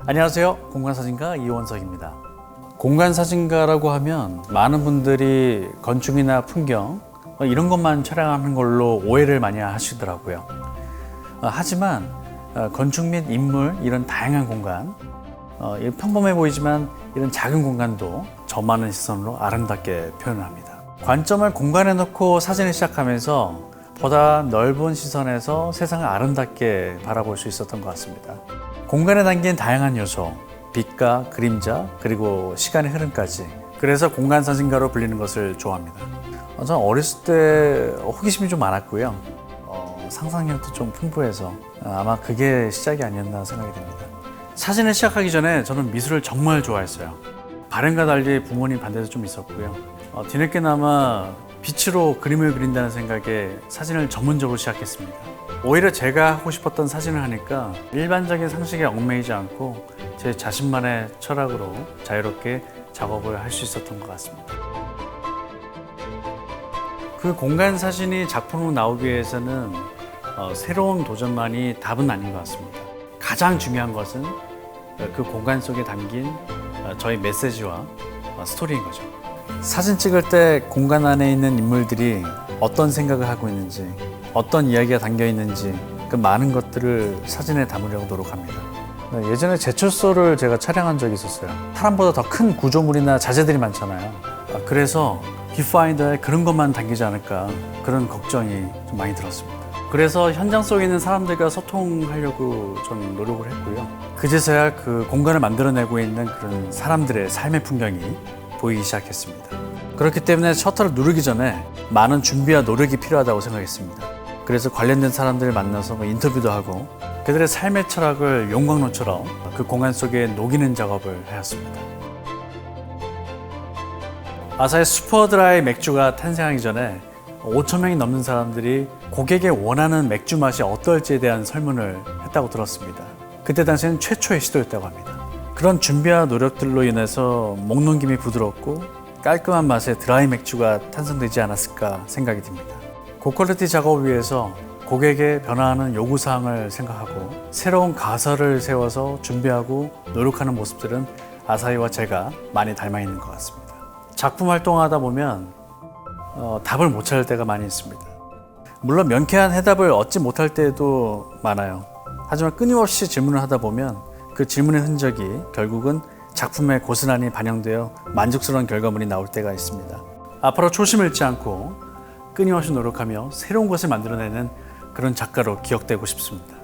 안녕하세요. 공간사진가 이원석입니다. 공간사진가라고 하면 많은 분들이 건축이나 풍경 이런 것만 촬영하는 걸로 오해를 많이 하시더라고요. 하지만 건축 및 인물 이런 다양한 공간, 평범해 보이지만 이런 작은 공간도 저만의 시선으로 아름답게 표현을 합니다. 관점을 공간에 놓고 사진을 시작하면서 보다 넓은 시선에서 세상을 아름답게 바라볼 수 있었던 것 같습니다. 공간에 담긴 다양한 요소, 빛과 그림자, 그리고 시간의 흐름까지. 그래서 공간사진가로 불리는 것을 좋아합니다. 저는 어렸을 때 호기심이 좀 많았고요. 상상력도 좀 풍부해서 아마 그게 시작이 아니었나 생각이 됩니다. 사진을 시작하기 전에 저는 미술을 정말 좋아했어요. 바람과 달리 부모님 반대도 좀 있었고요. 뒤늦게나마 빛으로 그림을 그린다는 생각에 사진을 전문적으로 시작했습니다. 오히려 제가 하고 싶었던 사진을 하니까 일반적인 상식에 얽매이지 않고 제 자신만의 철학으로 자유롭게 작업을 할 수 있었던 것 같습니다. 그 공간 사진이 작품으로 나오기 위해서는 새로운 도전만이 답은 아닌 것 같습니다. 가장 중요한 것은 그 공간 속에 담긴 저희 메시지와 스토리인 거죠. 사진 찍을 때 공간 안에 있는 인물들이 어떤 생각을 하고 있는지, 어떤 이야기가 담겨 있는지 그 많은 것들을 사진에 담으려고 노력합니다. 예전에 제철소를 제가 촬영한 적이 있었어요. 사람보다 더 큰 구조물이나 자재들이 많잖아요. 그래서 뷰파인더에 그런 것만 담기지 않을까 그런 걱정이 좀 많이 들었습니다. 그래서 현장 속에 있는 사람들과 소통하려고 저는 노력을 했고요. 그제서야 그 공간을 만들어내고 있는 그런 사람들의 삶의 풍경이 보이기 시작했습니다. 그렇기 때문에 셔터를 누르기 전에 많은 준비와 노력이 필요하다고 생각했습니다. 그래서 관련된 사람들을 만나서 인터뷰도 하고 그들의 삶의 철학을 용광로처럼 그 공간 속에 녹이는 작업을 하였습니다. 아사히 슈퍼드라이 맥주가 탄생하기 전에 5,000명이 넘는 사람들이 고객의 원하는 맥주 맛이 어떨지에 대한 설문을 했다고 들었습니다. 그때 당시에는 최초의 시도였다고 합니다. 그런 준비와 노력들로 인해서 목 넘김이 부드럽고 깔끔한 맛의 드라이 맥주가 탄생되지 않았을까 생각이 듭니다. 고퀄리티 작업을 위해서 고객의 변화하는 요구사항을 생각하고 새로운 가설을 세워서 준비하고 노력하는 모습들은 아사히와 제가 많이 닮아 있는 것 같습니다. 작품 활동하다 보면 답을 못 찾을 때가 많이 있습니다. 물론 명쾌한 해답을 얻지 못할 때도 많아요. 하지만 끊임없이 질문을 하다 보면 그 질문의 흔적이 결국은 작품에 고스란히 반영되어 만족스러운 결과물이 나올 때가 있습니다. 앞으로 초심을 잃지 않고 끊임없이 노력하며 새로운 것을 만들어내는 그런 작가로 기억되고 싶습니다.